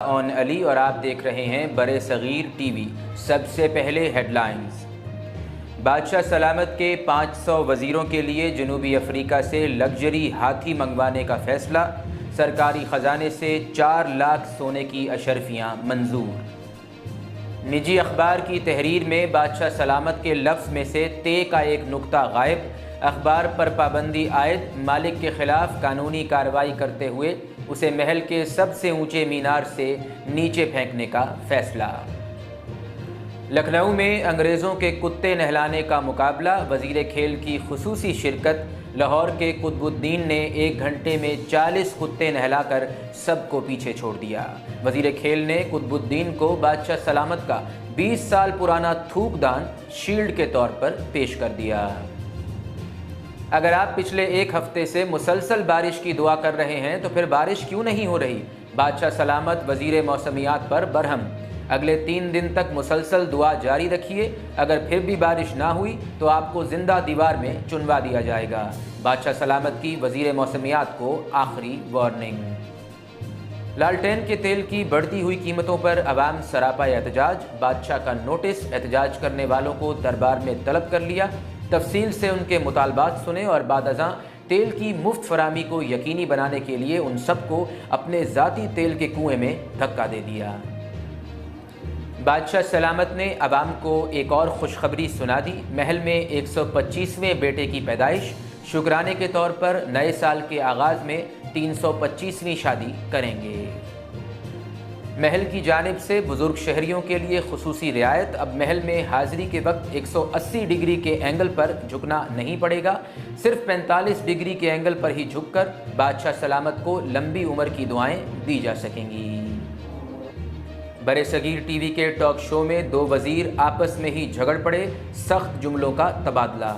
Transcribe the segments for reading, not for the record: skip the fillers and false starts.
On Ali और आप देख रहे हैं बरे सगीर टीवी। सबसे पहले हेडलाइंस। बादशाह सलामत के 500 वज़ीरों के लिए जनूबी अफ्रीका से लग्जरी हाथी मंगवाने का फैसला। सरकारी ख़जाने से 4 लाख सोने की अशरफियाँ मंजूर। निजी अखबार की तहरीर में बादशाह सलामत के लफ्ज़ में से ते का एक नुक्ता गायब। अखबार पर पाबंदी आयद, मालिक के ख़िलाफ़ कानूनी कार्रवाई करते हुए उसे महल के सबसे ऊंचे मीनार से नीचे फेंकने का फैसला। लखनऊ में अंग्रेज़ों के कुत्ते नहलाने का मुकाबला, वज़ीर खेल की खुसूसी शिरकत। लाहौर के कुतुबुद्दीन ने 1 घंटे में 40 कुत्ते नहलाकर सबको पीछे छोड़ दिया। वज़ीर खेल ने कुतुबुद्दीन को बादशाह सलामत का 20 साल पुराना थूकदान शील्ड के तौर पर पेश कर दिया। अगर आप पिछले 1 हफ्ते से मुसलसल बारिश की दुआ कर रहे हैं तो फिर बारिश क्यों नहीं हो रही? बादशाह सलामत वज़ीर मौसमियात पर बरहम। अगले 3 दिन तक मुसलसल दुआ जारी रखिए। अगर फिर भी बारिश ना हुई तो आपको जिंदा दीवार में चुनवा दिया जाएगा। बादशाह सलामत की वज़ीर मौसमियात को आखिरी वार्निंग। लालटेन के तेल की बढ़ती हुई कीमतों पर अवाम सरापा एहतजाज। बादशाह का नोटिस एहतजाज करने वालों को दरबार में तलब कर लिया। तफसील से उनके मुतालबात सुने और बादअज़ां तेल की मुफ्त फरामी को यकीनी बनाने के लिए उन सबको अपने ज़ाती तेल के कुएं में धक्का दे दिया। बादशाह सलामत ने अवाम को एक और खुशखबरी सुना दी। महल में 125वें बेटे की पैदाइश। शुक्राने के तौर पर नए साल के आगाज़ में 325वीं शादी करेंगे। महल की जानिब से बुजुर्ग शहरियों के लिए खुसूसी रियायत। अब महल में हाजिरी के वक्त 180 डिग्री के एंगल पर झुकना नहीं पड़ेगा। सिर्फ 45 डिग्री के एंगल पर ही झुककर बादशाह सलामत को लंबी उम्र की दुआएं दी जा सकेंगी। बरे सगीर टीवी के टॉक शो में 2 वज़ीर आपस में ही झगड़ पड़े, सख्त जुमलों का तबादला।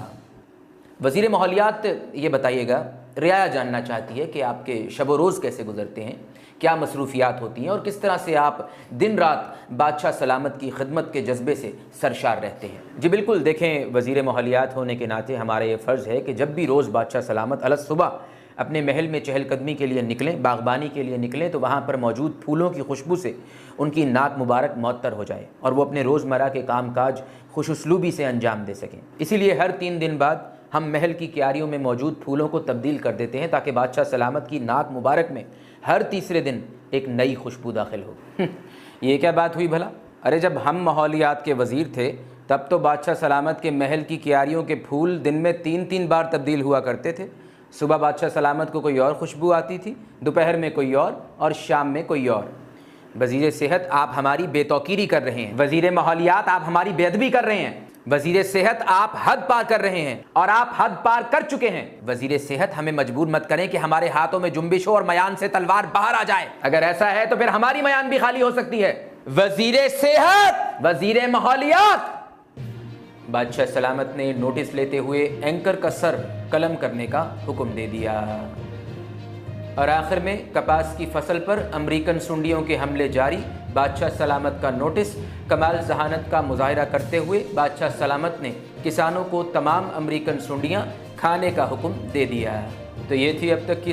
वज़ीर माहौलियात ये बताइएगा, रियाया जानना चाहती है कि आपके शब व रोज़ कैसे गुजरते हैं, क्या मसरूफियात होती हैं और किस तरह से आप दिन रात बादशाह सलामत की खिदमत के जज्बे से सरशार रहते हैं। जी बिल्कुल, देखें, वज़ीर माहौलियात होने के नाते हमारा ये फ़र्ज़ है कि जब भी रोज़ बादशाह सलामत अलग सुबह अपने महल में चहलकदमी के लिए निकलें, बागबानी के लिए निकलें, तो वहाँ पर मौजूद फूलों की खुशबू से उनकी नाक मुबारक मुअत्तर हो जाए और वो अपने रोज़मर्रा के काम काज खुशउस्लूबी से अंजाम दे सकें। इसीलिए हर 3 दिन बाद हम महल की क्यारियों में मौजूद फूलों को तब्दील कर देते हैं ताकि बादशाह सलामत की नाक मुबारक में हर तीसरे दिन एक नई खुशबू दाखिल हो। ये क्या बात हुई भला? अरे जब हम माहौलियात के वज़ीर थे तब तो बादशाह सलामत के महल की क्यारियों के फूल दिन में 3-3 बार तब्दील हुआ करते थे। सुबह बादशाह सलामत को कोई और खुशबू आती थी, दोपहर में कोई और शाम में कोई और। वज़ीर सेहत, आप हमारी बेतौकीरी कर रहे हैं। वज़ीर माहौलियात, आप हमारी बेअदबी कर रहे हैं। वज़ीर सेहत, आप हद पार कर रहे हैं और आप हद पार कर चुके हैं। वज़ीर सेहत, हमें मजबूर मत करें कि हमारे हाथों में जुम्बिश हो और मयान से तलवार बाहर आ जाए। अगर ऐसा है तो फिर हमारी मयान भी खाली हो सकती है। वज़ीर सेहत, वज़ीर माहौलियात। बादशाह सलामत ने नोटिस लेते हुए एंकर का सर कलम करने का हुक्म दे दिया। और आखिर में कपास की फसल पर अमरीकन सुंडियों के हमले जारी। बादशाह सलामत का नोटिस। कमाल जहानत का मुजाहिरा करते हुए बादशाह सलामत ने किसानों को तमाम अमरीकन सुंडियां खाने का हुक्म दे दिया। तो ये थी अब तक की